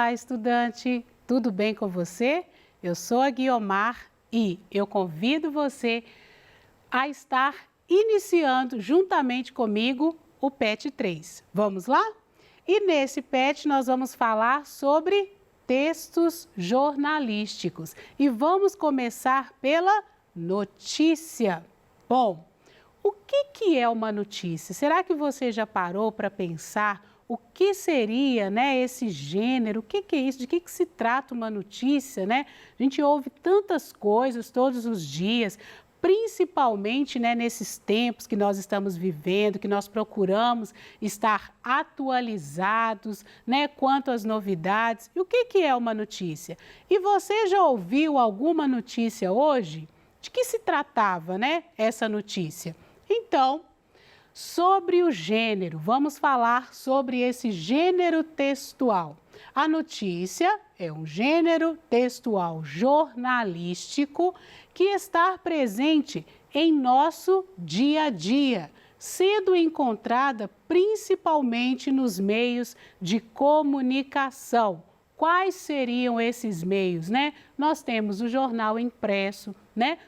Olá, estudante! Tudo bem com você? Eu sou a Guiomar e eu convido você a estar iniciando juntamente comigo o PET 3. Vamos lá? E nesse PET nós vamos falar sobre textos jornalísticos e vamos começar pela notícia. Bom, o que é uma notícia? Será que você já parou para pensar o que seria, esse gênero? O que é isso? De que se trata uma notícia, né? A gente ouve tantas coisas todos os dias, principalmente, nesses tempos que nós estamos vivendo, que nós procuramos estar atualizados, quanto às novidades. E o que é uma notícia? E você já ouviu alguma notícia hoje? De que se tratava, essa notícia? Então, sobre o gênero, vamos falar sobre esse gênero textual. A notícia é um gênero textual jornalístico que está presente em nosso dia a dia, sendo encontrada principalmente nos meios de comunicação. Quais seriam esses meios, Nós temos o jornal impresso,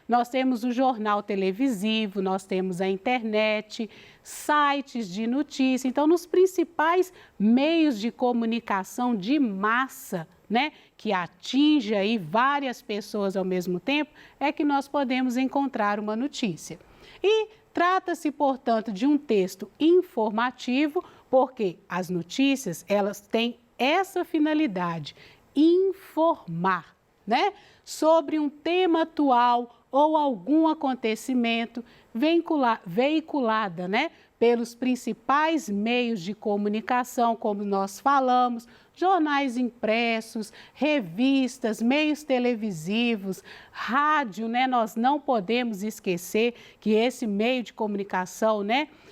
Nós temos o jornal televisivo, nós temos a internet, sites de notícia. Então, nos principais meios de comunicação de massa, que atinge aí várias pessoas ao mesmo tempo, é que nós podemos encontrar uma notícia. E trata-se, portanto, de um texto informativo, porque as notícias, elas têm essa finalidade, informar, sobre um tema atual ou algum acontecimento veiculada, pelos principais meios de comunicação, como nós falamos, jornais impressos, revistas, meios televisivos, rádio, Nós não podemos esquecer que esse meio de comunicação,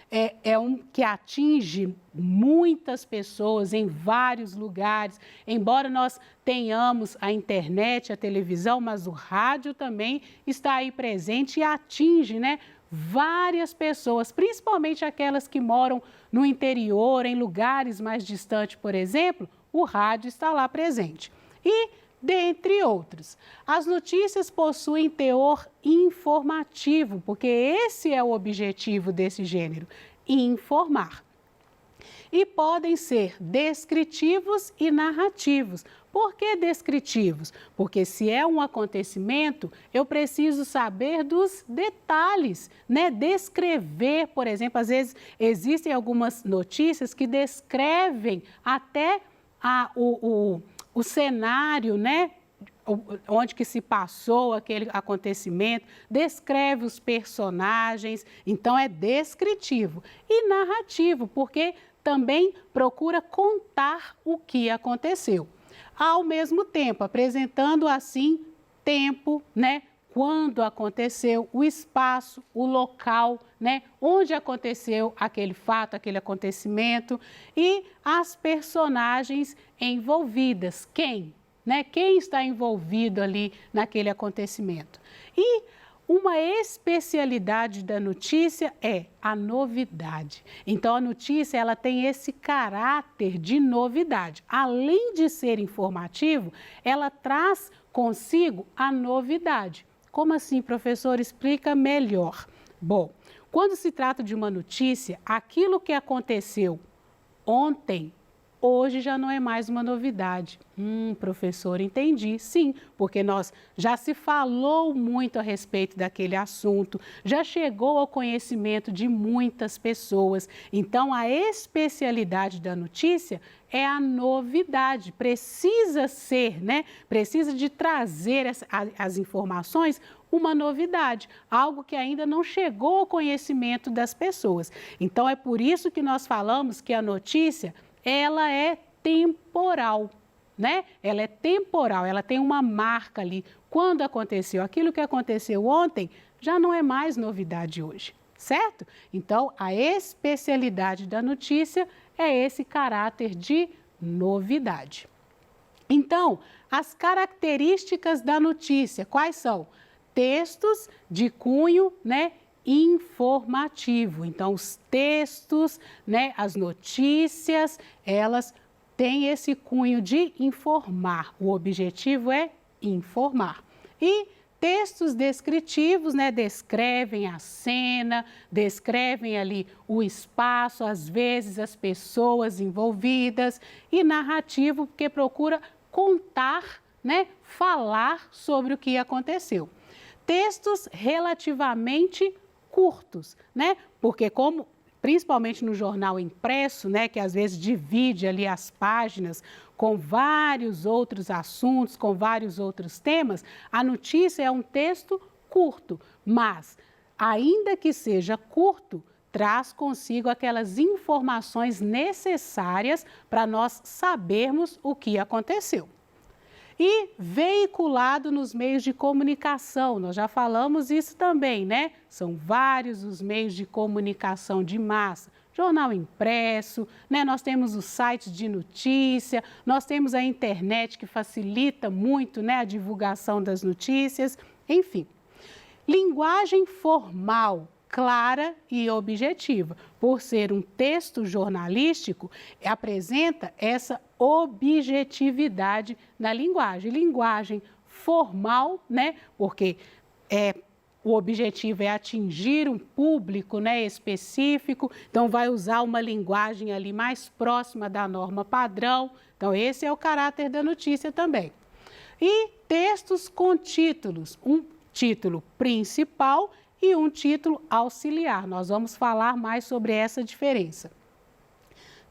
é um que atinge muitas pessoas em vários lugares. Embora nós tenhamos a internet, a televisão, mas o rádio também está aí presente e atinge, várias pessoas, principalmente aquelas que moram no interior, em lugares mais distantes, por exemplo, o rádio está lá presente. E, dentre outros, as notícias possuem teor informativo, porque esse é o objetivo desse gênero, informar. E podem ser descritivos e narrativos. Por que descritivos? Porque se é um acontecimento, eu preciso saber dos detalhes, Descrever, por exemplo, às vezes existem algumas notícias que descrevem até o cenário, onde que se passou aquele acontecimento, descreve os personagens, então é descritivo. E narrativo, porque também procura contar o que aconteceu. Ao mesmo tempo, apresentando assim tempo, quando aconteceu, o espaço, o local, onde aconteceu aquele fato, aquele acontecimento e as personagens envolvidas. Quem? Quem está envolvido ali naquele acontecimento. E uma especialidade da notícia é a novidade. Então, a notícia ela tem esse caráter de novidade. Além de ser informativo, ela traz consigo a novidade. Como assim, professor? Explica melhor. Bom, quando se trata de uma notícia, aquilo que aconteceu ontem, hoje já não é mais uma novidade. Professor, entendi. Sim, porque já se falou muito a respeito daquele assunto, já chegou ao conhecimento de muitas pessoas. Então, a especialidade da notícia é a novidade. Precisa ser, Precisa de trazer as informações uma novidade, algo que ainda não chegou ao conhecimento das pessoas. Então, é por isso que nós falamos que a notícia ela é temporal, Ela é temporal, ela tem uma marca ali. Quando aconteceu aquilo que aconteceu ontem, já não é mais novidade hoje, certo? Então, a especialidade da notícia é esse caráter de novidade. Então, as características da notícia, quais são? Textos de cunho, informativo. Então, os textos, as notícias, elas tem esse cunho de informar. O objetivo é informar. E textos descritivos, né, descrevem a cena, descrevem ali o espaço, às vezes as pessoas envolvidas, e narrativo, porque procura contar, né, falar sobre o que aconteceu. Textos relativamente curtos, né, porque como principalmente no jornal impresso, né, que às vezes divide ali as páginas com vários outros assuntos, com vários outros temas, a notícia é um texto curto, mas, ainda que seja curto, traz consigo aquelas informações necessárias para nós sabermos o que aconteceu. E veiculado nos meios de comunicação, nós já falamos isso também, né? São vários os meios de comunicação de massa. Jornal impresso, né? Nós temos os sites de notícia, nós temos a internet que facilita muito, né, a divulgação das notícias, enfim. Linguagem formal, clara e objetiva. Por ser um texto jornalístico, apresenta essa objetividade na linguagem. Linguagem formal, né? Porque o objetivo é atingir um público, né, específico, então vai usar uma linguagem ali mais próxima da norma padrão. Então, esse é o caráter da notícia também. E textos com títulos, um título principal e um título auxiliar. Nós vamos falar mais sobre essa diferença.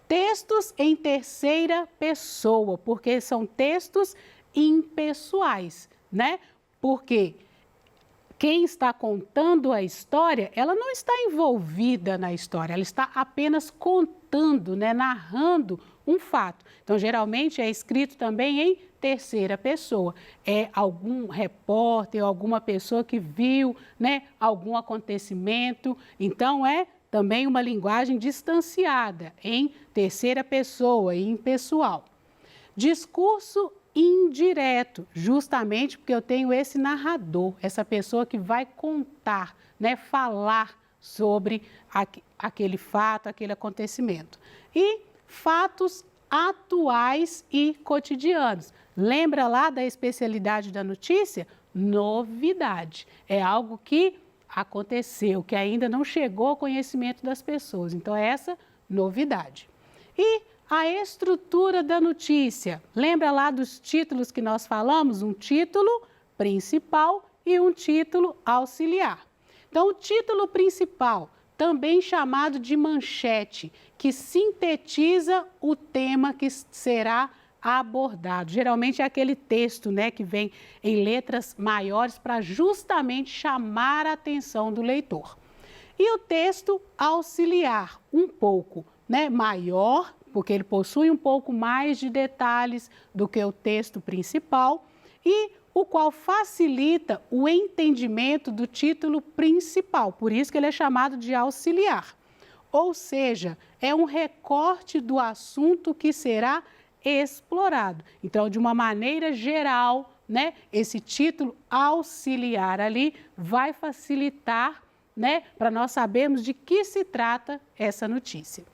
Textos em terceira pessoa, porque são textos impessoais, né? Porque quem está contando a história, ela não está envolvida na história, ela está apenas contando, né? Narrando um fato. Então, geralmente é escrito também em terceira pessoa. É algum repórter, alguma pessoa que viu, né, algum acontecimento. Então, é também uma linguagem distanciada, em terceira pessoa e impessoal. Discurso indireto, justamente porque eu tenho esse narrador, essa pessoa que vai contar, né, falar sobre aquele fato, aquele acontecimento. E fatos atuais e cotidianos. Lembra lá da especialidade da notícia? Novidade. É algo que aconteceu, que ainda não chegou ao conhecimento das pessoas. Então, é essa novidade. E a estrutura da notícia. Lembra lá dos títulos que nós falamos? Um título principal e um título auxiliar. Então, o título principal, também chamado de manchete, que sintetiza o tema que será abordado. Geralmente é aquele texto, né, que vem em letras maiores para justamente chamar a atenção do leitor. E o texto auxiliar, um pouco, né, maior, porque ele possui um pouco mais de detalhes do que o texto principal e o qual facilita o entendimento do título principal, por isso que ele é chamado de auxiliar. Ou seja, é um recorte do assunto que será explorado. Então, de uma maneira geral, né, esse título auxiliar ali vai facilitar, né, para nós sabermos de que se trata essa notícia.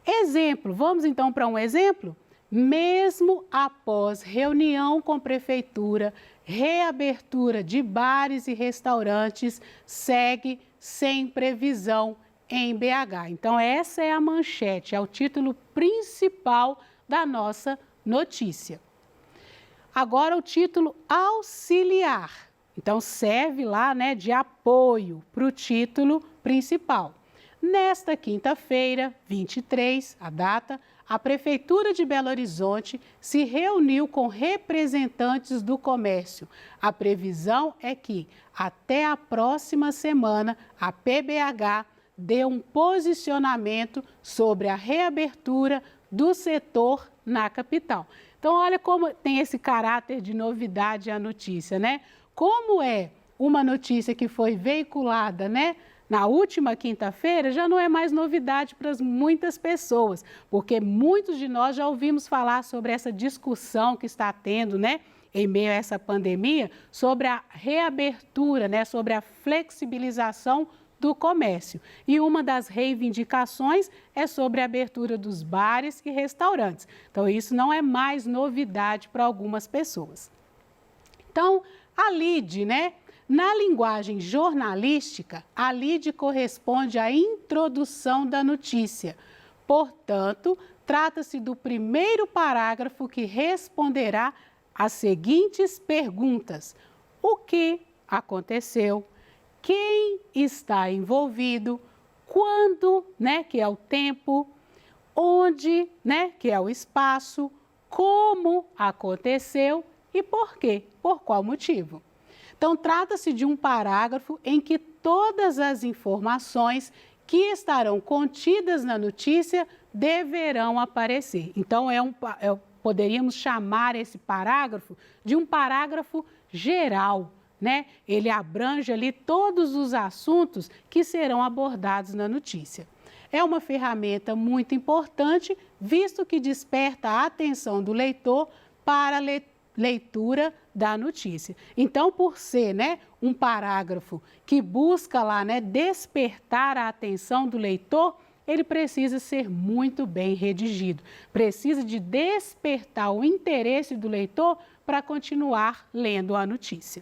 Exemplo, vamos então para um exemplo? Mesmo após reunião com prefeitura, reabertura de bares e restaurantes segue sem previsão em BH. Então, essa é a manchete, é o título principal da nossa notícia. Agora, o título auxiliar. Então, serve lá, né, de apoio para o título principal. Nesta quinta-feira, 23, a data, a Prefeitura de Belo Horizonte se reuniu com representantes do comércio. A previsão é que, até a próxima semana, a PBH dê um posicionamento sobre a reabertura do setor na capital. Então, olha como tem esse caráter de novidade a notícia, né? Como é uma notícia que foi veiculada, né, na última quinta-feira, já não é mais novidade para muitas pessoas, porque muitos de nós já ouvimos falar sobre essa discussão que está tendo, né, em meio a essa pandemia, sobre a reabertura, né, sobre a flexibilização do comércio. E uma das reivindicações é sobre a abertura dos bares e restaurantes. Então, isso não é mais novidade para algumas pessoas. Então, a lide, né? Na linguagem jornalística, a lide corresponde à introdução da notícia. Portanto, trata-se do primeiro parágrafo que responderá às seguintes perguntas: o que aconteceu? Quem está envolvido? Quando, né, que é o tempo? Onde, né, que é o espaço? Como aconteceu e por quê? Por qual motivo? Então, trata-se de um parágrafo em que todas as informações que estarão contidas na notícia deverão aparecer. Então, poderíamos chamar esse parágrafo de um parágrafo geral, né? Ele abrange ali todos os assuntos que serão abordados na notícia. É uma ferramenta muito importante, visto que desperta a atenção do leitor para a leitura da notícia. Então, por ser, né, um parágrafo que busca lá, né, despertar a atenção do leitor, ele precisa ser muito bem redigido. Precisa de despertar o interesse do leitor para continuar lendo a notícia.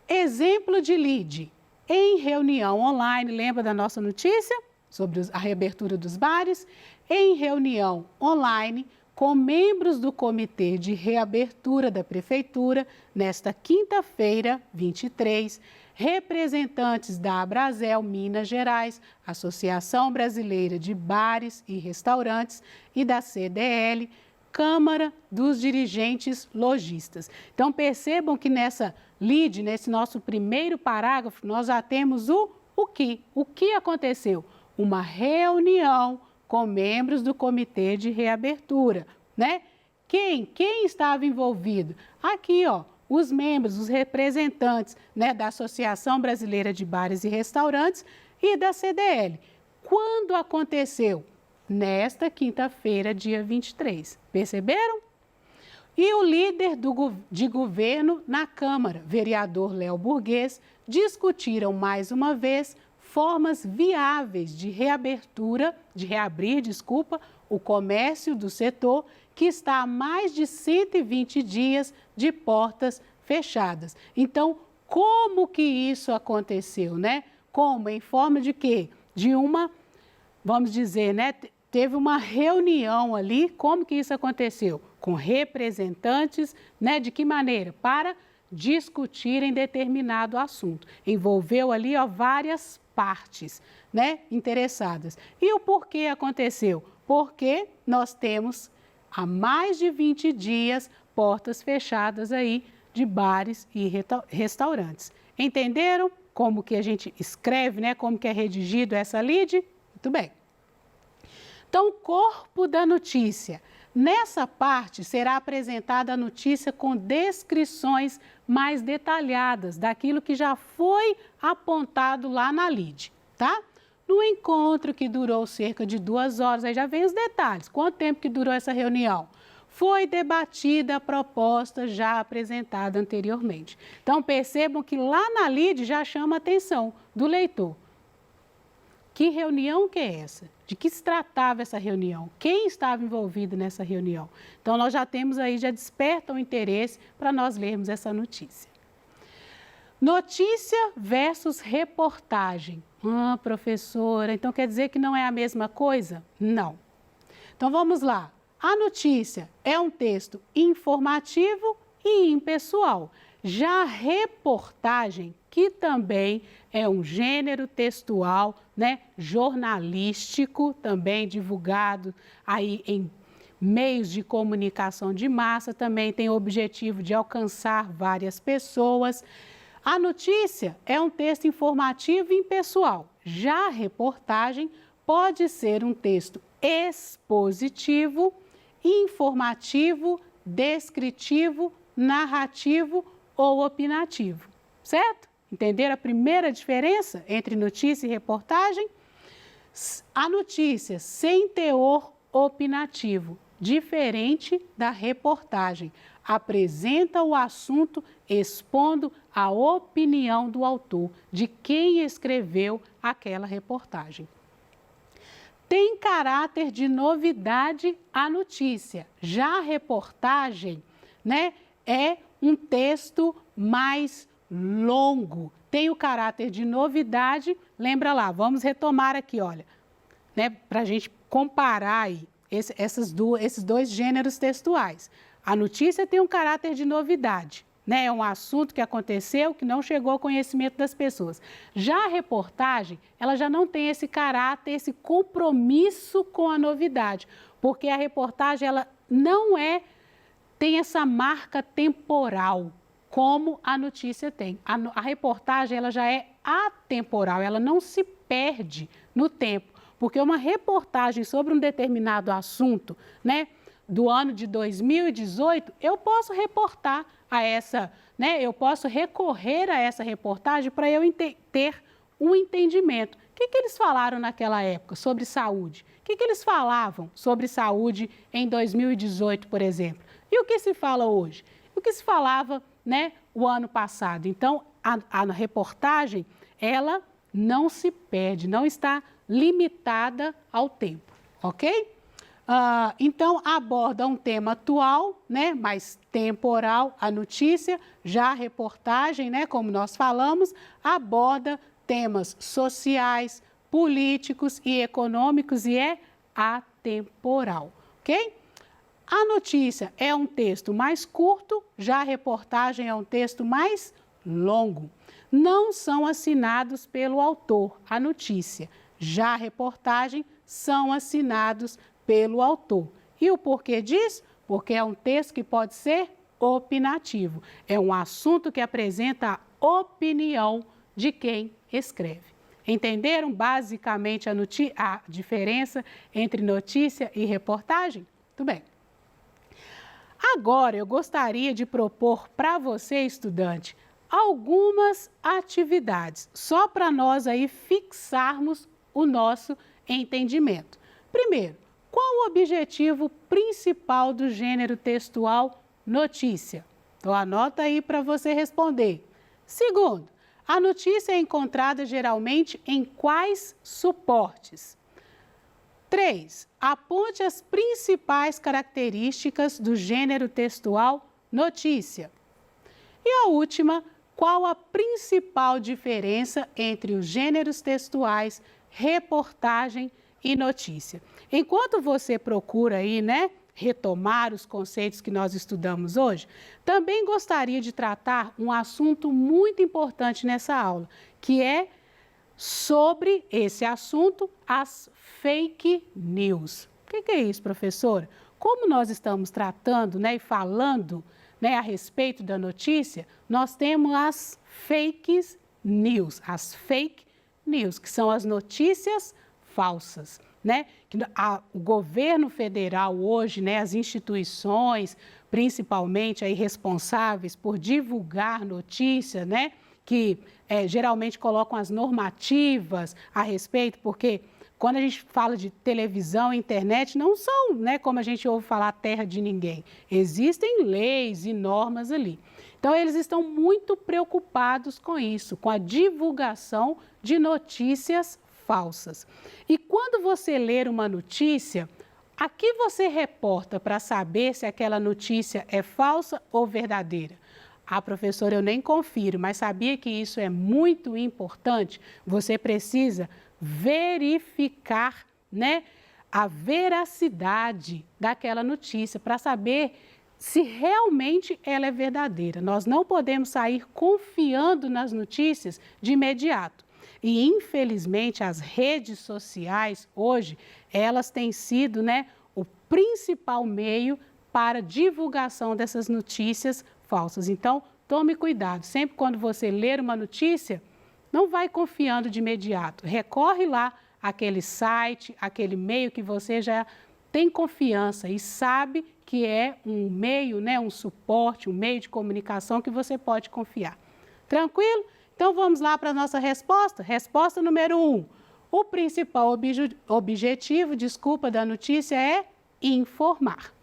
Exemplo de lide. Em reunião online, lembra da nossa notícia sobre a reabertura dos bares? Em reunião online, com membros do Comitê de Reabertura da Prefeitura, nesta quinta-feira, 23, representantes da Abrazel Minas Gerais, Associação Brasileira de Bares e Restaurantes, e da CDL, Câmara dos Dirigentes Lojistas. Então, percebam que nessa lide, nesse nosso primeiro parágrafo, nós já temos o que. O que aconteceu? Uma reunião com membros do Comitê de Reabertura, né? Quem estava envolvido? Aqui, ó, os membros, os representantes, né, da Associação Brasileira de Bares e Restaurantes e da CDL. Quando aconteceu? Nesta quinta-feira, dia 23. Perceberam? E o líder de governo na Câmara, vereador Léo Burguês, discutiram mais uma vez formas viáveis de reabrir o comércio do setor que está há mais de 120 dias de portas fechadas. Então, como que isso aconteceu, né? Como? Em forma de quê? De uma, vamos dizer, né? Teve uma reunião ali, como que isso aconteceu? Com representantes, né? De que maneira? Para discutirem determinado assunto. Envolveu ali, ó, várias partes, né, interessadas. E o porquê aconteceu? Porque nós temos há mais de 20 dias portas fechadas aí de bares e restaurantes. Entenderam como que a gente escreve, né, como que é redigido essa lide? Muito bem. Então, o corpo da notícia. Nessa parte será apresentada a notícia com descrições mais detalhadas daquilo que já foi apontado lá na lide, tá? No encontro que durou cerca de 2 horas, aí já vem os detalhes. Quanto tempo que durou essa reunião? Foi debatida a proposta já apresentada anteriormente. Então, percebam que lá na lide já chama a atenção do leitor. Que reunião que é essa? De que se tratava essa reunião? Quem estava envolvido nessa reunião? Então, nós já temos aí, já desperta o interesse para nós lermos essa notícia. Notícia versus reportagem. Ah, professora, então quer dizer que não é a mesma coisa? Não. Então, vamos lá. A notícia é um texto informativo e impessoal. Já a reportagem, que também é um gênero textual, né, jornalístico, também divulgado aí em meios de comunicação de massa, também tem o objetivo de alcançar várias pessoas. A notícia é um texto informativo e impessoal. Já a reportagem pode ser um texto expositivo, informativo, descritivo, narrativo ou opinativo, certo? Entenderam a primeira diferença entre notícia e reportagem? A notícia sem teor opinativo, diferente da reportagem. apresenta o assunto expondo a opinião do autor, de quem escreveu aquela reportagem. Tem caráter de novidade a notícia. Já a reportagem, né, é um texto mais longo. Tem o caráter de novidade. Lembra lá, vamos retomar aqui, olha, né, para a gente comparar aí esses dois gêneros textuais. A notícia tem um caráter de novidade, né? É um assunto que aconteceu, que não chegou ao conhecimento das pessoas. Já a reportagem, ela já não tem esse caráter, esse compromisso com a novidade, porque a reportagem, ela não tem essa marca temporal, como a notícia tem. A reportagem, ela já é atemporal, ela não se perde no tempo, porque uma reportagem sobre um determinado assunto, né, do ano de 2018, eu posso reportar a essa, né, eu posso recorrer a essa reportagem para eu ter um entendimento. O que eles falaram naquela época sobre saúde? O que eles falavam sobre saúde em 2018, por exemplo? E o que se fala hoje? O que se falava, né, o ano passado? Então, a reportagem, ela não se perde, não está limitada ao tempo, ok? Então, aborda um tema atual, né, mais temporal, a notícia. Já a reportagem, né, como nós falamos, aborda temas sociais, políticos e econômicos e é atemporal, ok? A notícia é um texto mais curto, já a reportagem é um texto mais longo. Não são assinados pelo autor, a notícia. Já a reportagem são assinados pelo autor. E o porquê disso? Porque é um texto que pode ser opinativo. É um assunto que apresenta a opinião de quem escreve. Entenderam basicamente a diferença entre notícia e reportagem? Muito bem. Agora, eu gostaria de propor para você, estudante, algumas atividades, só para nós aí fixarmos o nosso entendimento. Primeiro, qual o objetivo principal do gênero textual notícia? Então, anota aí para você responder. Segundo, a notícia é encontrada geralmente em quais suportes? 3. Aponte as principais características do gênero textual notícia. E a última, qual a principal diferença entre os gêneros textuais reportagem e notícia? Enquanto você procura aí, né, retomar os conceitos que nós estudamos hoje, também gostaria de tratar um assunto muito importante nessa aula, que é sobre esse assunto, as fake news. O que é isso, professora? Como nós estamos tratando, né, e falando, né, a respeito da notícia, nós temos as fake news, que são as notícias falsas, né? O governo federal hoje, né, as instituições, principalmente aí responsáveis por divulgar notícias, né, que geralmente colocam as normativas a respeito, porque quando a gente fala de televisão e internet, não são, né, como a gente ouve falar, terra de ninguém. Existem leis e normas ali. Então, eles estão muito preocupados com isso, com a divulgação de notícias falsas. E quando você ler uma notícia, a que você reporta para saber se aquela notícia é falsa ou verdadeira? Ah, professora, eu nem confiro, mas sabia que isso é muito importante? Você precisa verificar, né, a veracidade daquela notícia para saber se realmente ela é verdadeira. Nós não podemos sair confiando nas notícias de imediato. E, infelizmente, as redes sociais hoje, elas têm sido, né, o principal meio para divulgação dessas notícias falsas. Então, tome cuidado. Sempre quando você ler uma notícia, não vai confiando de imediato. Recorre lá àquele site, aquele meio que você já tem confiança e sabe que é um meio, né, um suporte, um meio de comunicação que você pode confiar. Tranquilo? Então, vamos lá para a nossa resposta. Resposta número 1. O principal objetivo, da notícia é informar.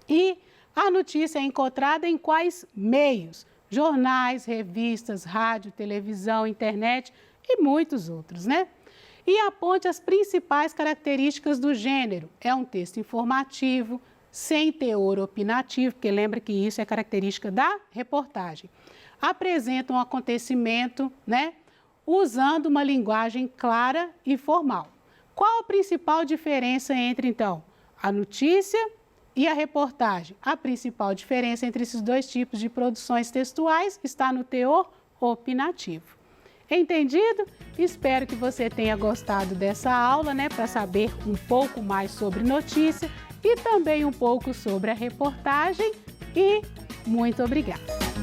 E A notícia é encontrada em quais meios? Jornais, revistas, rádio, televisão, internet e muitos outros, né? E aponte as principais características do gênero. É um texto informativo, sem teor opinativo, porque lembra que isso é característica da reportagem. Apresenta um acontecimento, né? Usando uma linguagem clara e formal. Qual a principal diferença entre, então, a notícia e a reportagem? A principal diferença entre esses dois tipos de produções textuais está no teor opinativo. Entendido? Espero que você tenha gostado dessa aula, né, para saber um pouco mais sobre notícia e também um pouco sobre a reportagem. E muito obrigada!